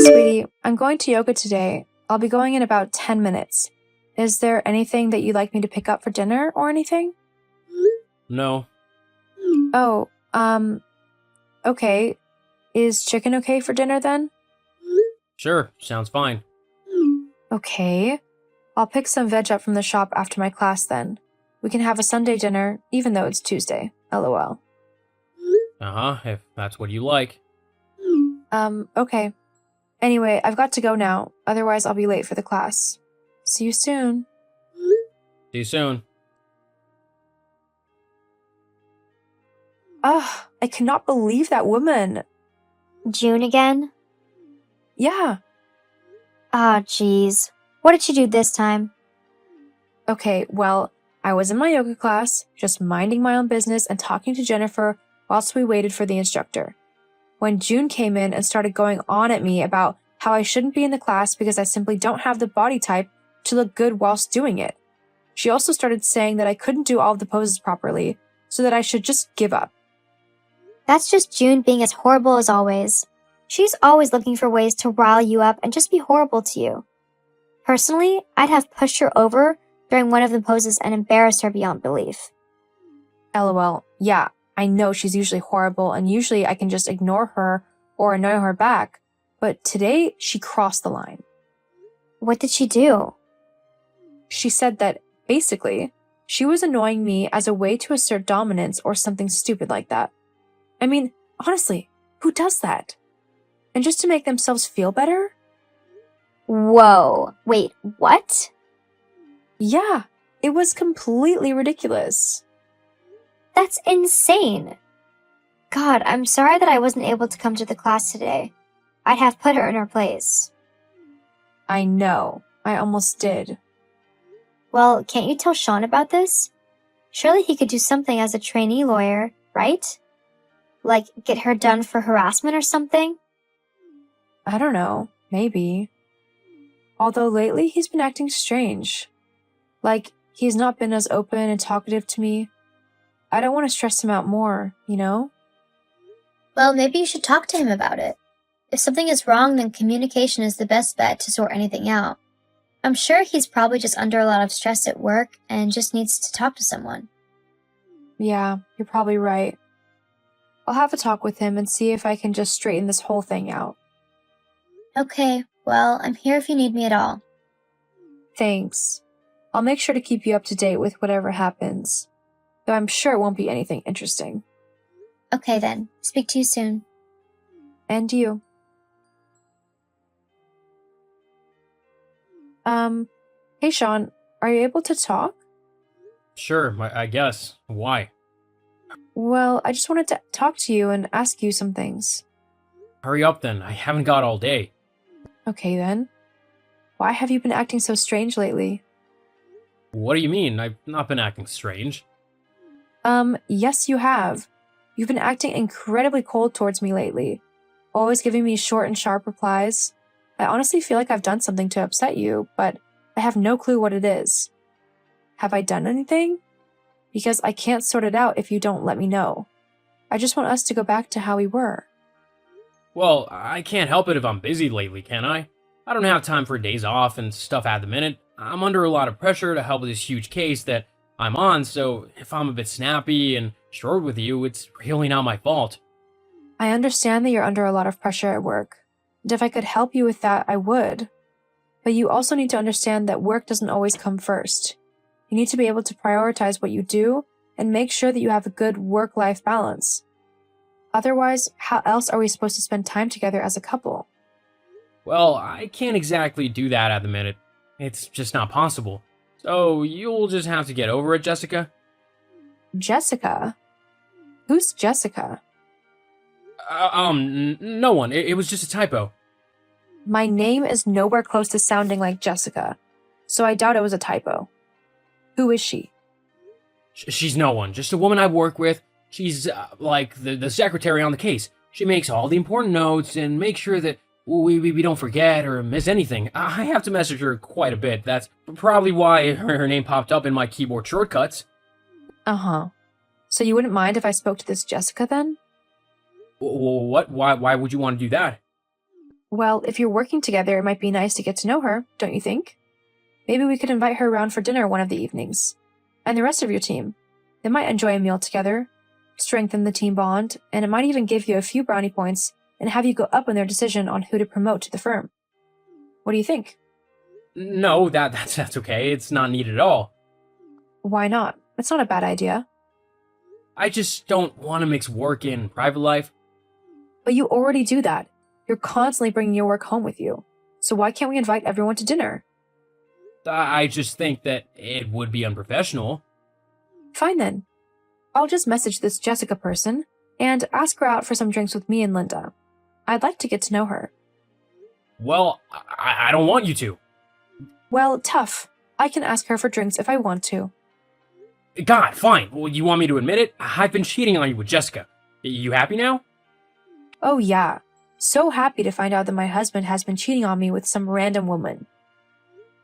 Sweetie, I'm going to yoga today. I'll be going in about 10 minutes. Is there anything that you'd like me to pick up for dinner or anything? No. Oh, okay. Is chicken okay for dinner then? Sure, sounds fine. Okay. I'll pick some veg up from the shop after my class then. We can have a Sunday dinner, even though it's Tuesday. LOL. Uh-huh, if that's what you like. Okay. Anyway, I've got to go now, otherwise I'll be late for the class. See you soon. See you soon. Ugh, I cannot believe that woman. June again? Yeah. Ah, jeez. What did she do this time? Okay, well, I was in my yoga class, just minding my own business and talking to Jennifer whilst we waited for the instructor. When June came in and started going on at me about how I shouldn't be in the class because I simply don't have the body type to look good whilst doing it. She also started saying that I couldn't do all of the poses properly, so that I should just give up. That's just June being as horrible as always. She's always looking for ways to rile you up and just be horrible to you. Personally, I'd have pushed her over during one of the poses and embarrassed her beyond belief. LOL, yeah, I know she's usually horrible and usually I can just ignore her or annoy her back, but today she crossed the line. What did she do? She said that, basically, she was annoying me as a way to assert dominance or something stupid like that. I mean, honestly, who does that? And just to make themselves feel better? Whoa, wait, what? Yeah, it was completely ridiculous. That's insane. God, I'm sorry that I wasn't able to come to the class today. I'd have put her in her place. I know, I almost did. Well, can't you tell Sean about this? Surely he could do something as a trainee lawyer, right? Like, get her done for harassment or something? I don't know, maybe. Although lately he's been acting strange. Like, he's not been as open and talkative to me. I don't want to stress him out more, you know? Well, maybe you should talk to him about it. If something is wrong, then communication is the best bet to sort anything out. I'm sure he's probably just under a lot of stress at work and just needs to talk to someone. Yeah, you're probably right. I'll have a talk with him and see if I can just straighten this whole thing out. Okay, well, I'm here if you need me at all. Thanks. I'll make sure to keep you up to date with whatever happens. Though I'm sure it won't be anything interesting. Okay then, speak to you soon. And you. Hey Sean, are you able to talk? Sure, I guess. Why? Well, I just wanted to talk to you and ask you some things. Hurry up then, I haven't got all day. Okay then. Why have you been acting so strange lately? What do you mean? I've not been acting strange. Yes you have. You've been acting incredibly cold towards me lately. Always giving me short and sharp replies. I honestly feel like I've done something to upset you, but I have no clue what it is. Have I done anything? Because I can't sort it out if you don't let me know. I just want us to go back to how we were. Well, I can't help it if I'm busy lately, can I? I don't have time for days off and stuff at the minute. I'm under a lot of pressure to help with this huge case that I'm on, so if I'm a bit snappy and short with you, it's really not my fault. I understand that you're under a lot of pressure at work, and if I could help you with that, I would. But you also need to understand that work doesn't always come first. You need to be able to prioritize what you do and make sure that you have a good work-life balance. Otherwise, how else are we supposed to spend time together as a couple? Well, I can't exactly do that at the minute. It's just not possible. So you'll just have to get over it, Jessica. Jessica? Who's Jessica? No one. It was just a typo. My name is nowhere close to sounding like Jessica, so I doubt it was a typo. Who is she? She's no one. Just a woman I work with. She's, like, the secretary on the case. She makes all the important notes and makes sure that we don't forget or miss anything. I have to message her quite a bit. That's probably why her name popped up in my keyboard shortcuts. Uh-huh. So you wouldn't mind if I spoke to this Jessica then? What? Why would you want to do that? Well, if you're working together, it might be nice to get to know her, don't you think? Maybe we could invite her around for dinner one of the evenings. And the rest of your team. They might enjoy a meal together, strengthen the team bond, and it might even give you a few brownie points and have you go up in their decision on who to promote to the firm. What do you think? No, that's okay. It's not needed at all. Why not? It's not a bad idea. I just don't want to mix work and private life. But you already do that. You're constantly bringing your work home with you. So why can't we invite everyone to dinner? I just think that it would be unprofessional. Fine then. I'll just message this Jessica person and ask her out for some drinks with me and Linda. I'd like to get to know her. Well, I don't want you to. Well, tough. I can ask her for drinks if I want to. God, fine. Well, you want me to admit it? I've been cheating on you with Jessica. You happy now? Oh yeah. So happy to find out that my husband has been cheating on me with some random woman.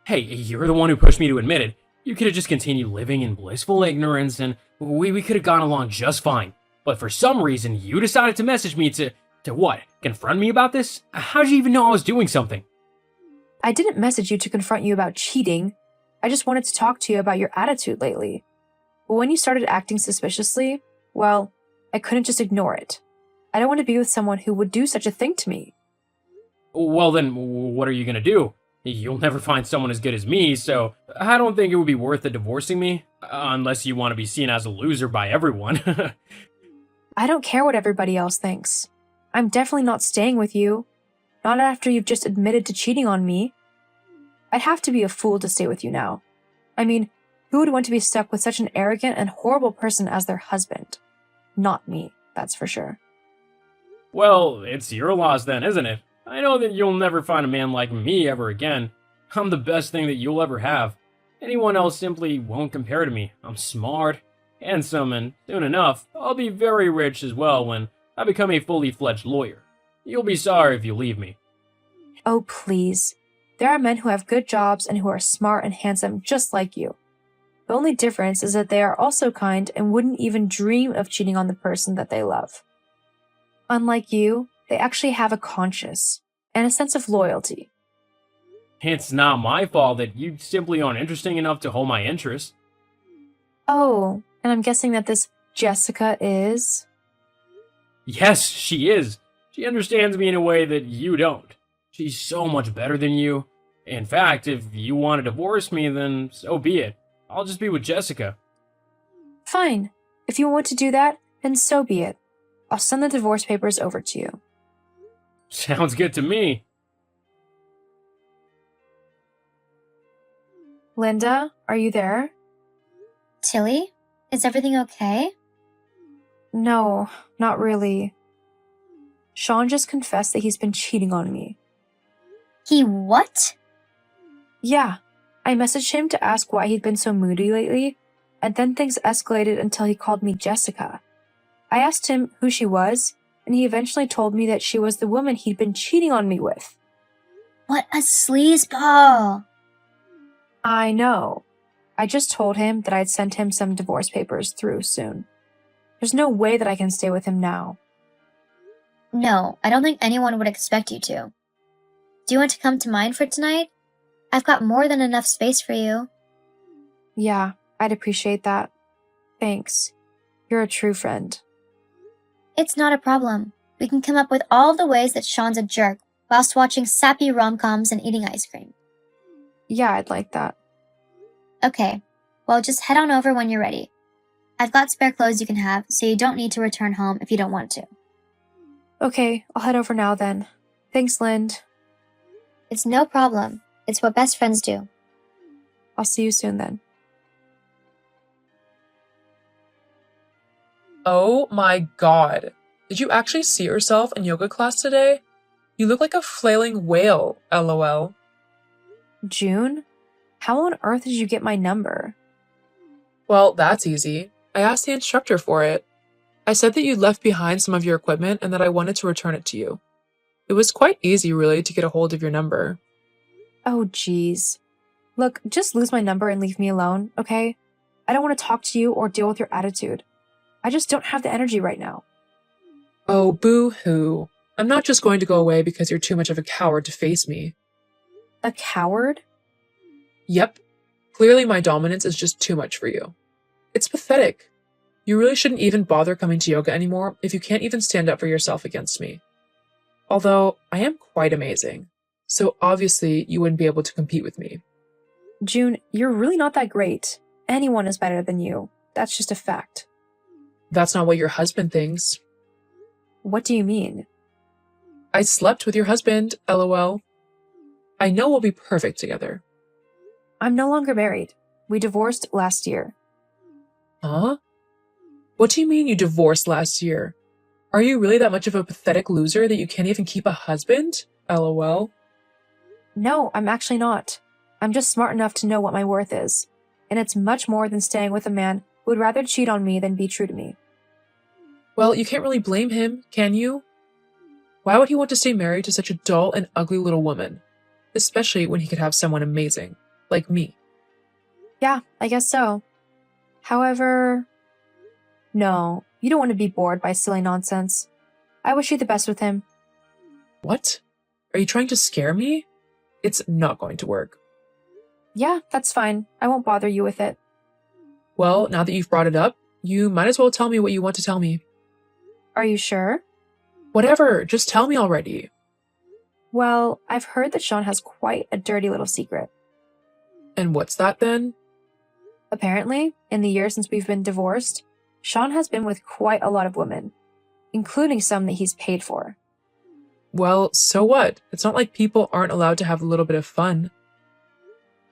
Hey, you're the one who pushed me to admit it. You could have just continued living in blissful ignorance and we could have gone along just fine. But for some reason, you decided to message me to what? Confront me about this? How'd you even know I was doing something? I didn't message you to confront you about cheating. I just wanted to talk to you about your attitude lately. But when you started acting suspiciously, well, I couldn't just ignore it. I don't want to be with someone who would do such a thing to me. Well then, what are you gonna do? You'll never find someone as good as me, so I don't think it would be worth it divorcing me, unless you want to be seen as a loser by everyone. I don't care what everybody else thinks. I'm definitely not staying with you. Not after you've just admitted to cheating on me. I'd have to be a fool to stay with you now. I mean, who would want to be stuck with such an arrogant and horrible person as their husband? Not me, that's for sure. Well, it's your loss then, isn't it? I know that you'll never find a man like me ever again. I'm the best thing that you'll ever have. Anyone else simply won't compare to me. I'm smart, handsome, and soon enough, I'll be very rich as well when I become a fully fledged lawyer. You'll be sorry if you leave me. Oh, please. There are men who have good jobs and who are smart and handsome just like you. The only difference is that they are also kind and wouldn't even dream of cheating on the person that they love. Unlike you, they actually have a conscience and a sense of loyalty. It's not my fault that you simply aren't interesting enough to hold my interest. Oh, and I'm guessing that this Jessica is? Yes, she is. She understands me in a way that you don't. She's so much better than you. In fact, if you want to divorce me, then so be it. I'll just be with Jessica. Fine. If you want to do that, then so be it. I'll send the divorce papers over to you. Sounds good to me. Linda, are you there? Tilly, is everything okay? No, not really. Sean just confessed that he's been cheating on me. He what? Yeah, I messaged him to ask why he'd been so moody lately, and then things escalated until he called me Jessica. I asked him who she was, and he eventually told me that she was the woman he'd been cheating on me with. What a sleazeball! I know. I just told him that I'd sent him some divorce papers through soon. There's no way that I can stay with him now. No, I don't think anyone would expect you to. Do you want to come to mine for tonight? I've got more than enough space for you. Yeah, I'd appreciate that. Thanks. You're a true friend. It's not a problem. We can come up with all of the ways that Sean's a jerk whilst watching sappy rom-coms and eating ice cream. Yeah, I'd like that. Okay, well just head on over when you're ready. I've got spare clothes you can have, so you don't need to return home if you don't want to. Okay, I'll head over now then. Thanks, Lind. It's no problem. It's what best friends do. I'll see you soon then. Oh my god. Did you actually see yourself in yoga class today? You look like a flailing whale, lol. June? How on earth did you get my number? Well, that's easy. I asked the instructor for it. I said that you'd left behind some of your equipment and that I wanted to return it to you. It was quite easy, really, to get a hold of your number. Oh, geez. Look, just lose my number and leave me alone, okay? I don't want to talk to you or deal with your attitude. I just don't have the energy right now. Oh, boo-hoo. I'm not just going to go away because you're too much of a coward to face me. A coward? Yep. Clearly my dominance is just too much for you. It's pathetic. You really shouldn't even bother coming to yoga anymore if you can't even stand up for yourself against me. Although, I am quite amazing, so obviously you wouldn't be able to compete with me. June, you're really not that great. Anyone is better than you. That's just a fact. That's not what your husband thinks. What do you mean? I slept with your husband, lol. I know we'll be perfect together. I'm no longer married. We divorced last year. Huh? What do you mean you divorced last year? Are you really that much of a pathetic loser that you can't even keep a husband? LOL. No, I'm actually not. I'm just smart enough to know what my worth is. And it's much more than staying with a man who would rather cheat on me than be true to me. Well, you can't really blame him, can you? Why would he want to stay married to such a dull and ugly little woman? Especially when he could have someone amazing, like me. Yeah, I guess so. However, no, you don't want to be bored by silly nonsense. I wish you the best with him. What? Are you trying to scare me? It's not going to work. Yeah, that's fine. I won't bother you with it. Well, now that you've brought it up, you might as well tell me what you want to tell me. Are you sure? Whatever, just tell me already. Well, I've heard that Sean has quite a dirty little secret. And what's that then? Apparently, in the year since we've been divorced, Sean has been with quite a lot of women, including some that he's paid for. Well, so what? It's not like people aren't allowed to have a little bit of fun.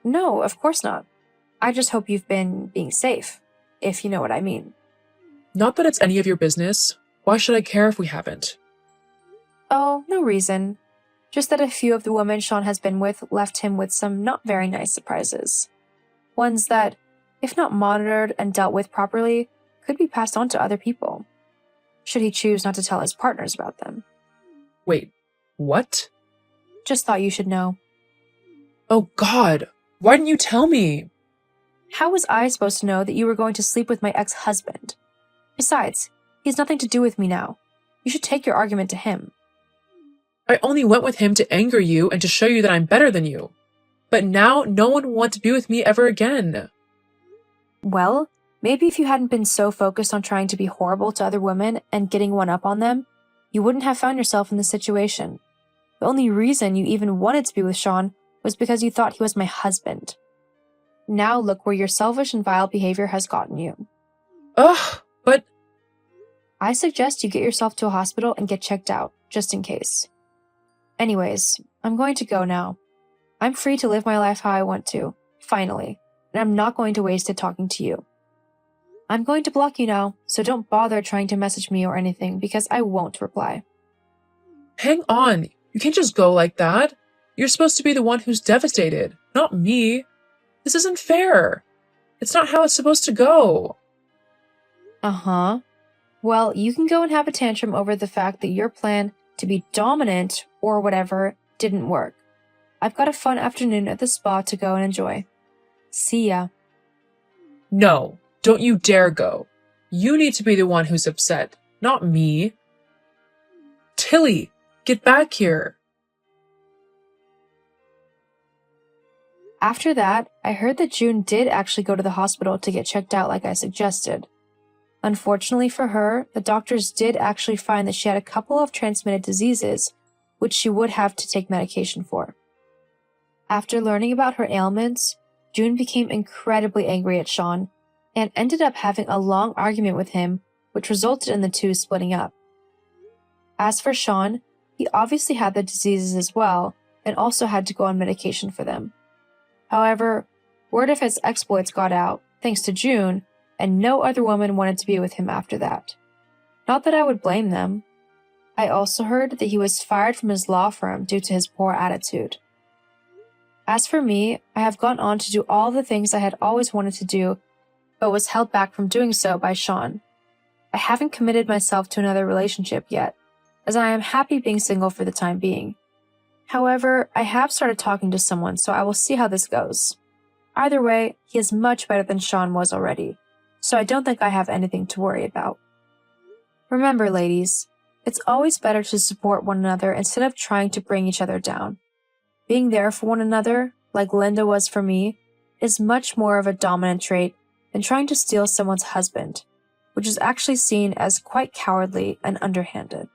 No, of course not. I just hope you've been being safe, if you know what I mean. Not that it's any of your business. Why should I care if we haven't? Oh, no reason. Just that a few of the women Sean has been with left him with some not very nice surprises. Ones that, if not monitored and dealt with properly, could be passed on to other people, should he choose not to tell his partners about them. Wait, what? Just thought you should know. Oh God, why didn't you tell me? How was I supposed to know that you were going to sleep with my ex-husband? Besides, he has nothing to do with me now. You should take your argument to him. I only went with him to anger you and to show you that I'm better than you. But now no one will want to be with me ever again. Well, maybe if you hadn't been so focused on trying to be horrible to other women and getting one up on them, you wouldn't have found yourself in this situation. The only reason you even wanted to be with Sean was because you thought he was my husband. Now look where your selfish and vile behavior has gotten you. Ugh, but... I suggest you get yourself to a hospital and get checked out, just in case. Anyways, I'm going to go now. I'm free to live my life how I want to, finally, and I'm not going to waste it talking to you. I'm going to block you now, so don't bother trying to message me or anything because I won't reply. Hang on, you can't just go like that. You're supposed to be the one who's devastated, not me. This isn't fair. It's not how it's supposed to go. Uh-huh. Well, you can go and have a tantrum over the fact that your plan to be dominant or whatever didn't work. I've got a fun afternoon at the spa to go and enjoy. See ya. No, don't you dare go. You need to be the one who's upset, not me. Tilly, get back here. After that, I heard that June did actually go to the hospital to get checked out like I suggested. Unfortunately for her, the doctors did actually find that she had a couple of transmitted diseases, which she would have to take medication for. After learning about her ailments, June became incredibly angry at Sean and ended up having a long argument with him, which resulted in the two splitting up. As for Sean, he obviously had the diseases as well and also had to go on medication for them. However, word of his exploits got out, thanks to June, and no other woman wanted to be with him after that. Not that I would blame them. I also heard that he was fired from his law firm due to his poor attitude. As for me, I have gone on to do all the things I had always wanted to do, but was held back from doing so by Sean. I haven't committed myself to another relationship yet, as I am happy being single for the time being. However, I have started talking to someone, so I will see how this goes. Either way, he is much better than Sean was already, so I don't think I have anything to worry about. Remember, ladies, It's always better to support one another instead of trying to bring each other down. Being there for one another, like Linda was for me, is much more of a dominant trait than trying to steal someone's husband, which is actually seen as quite cowardly and underhanded.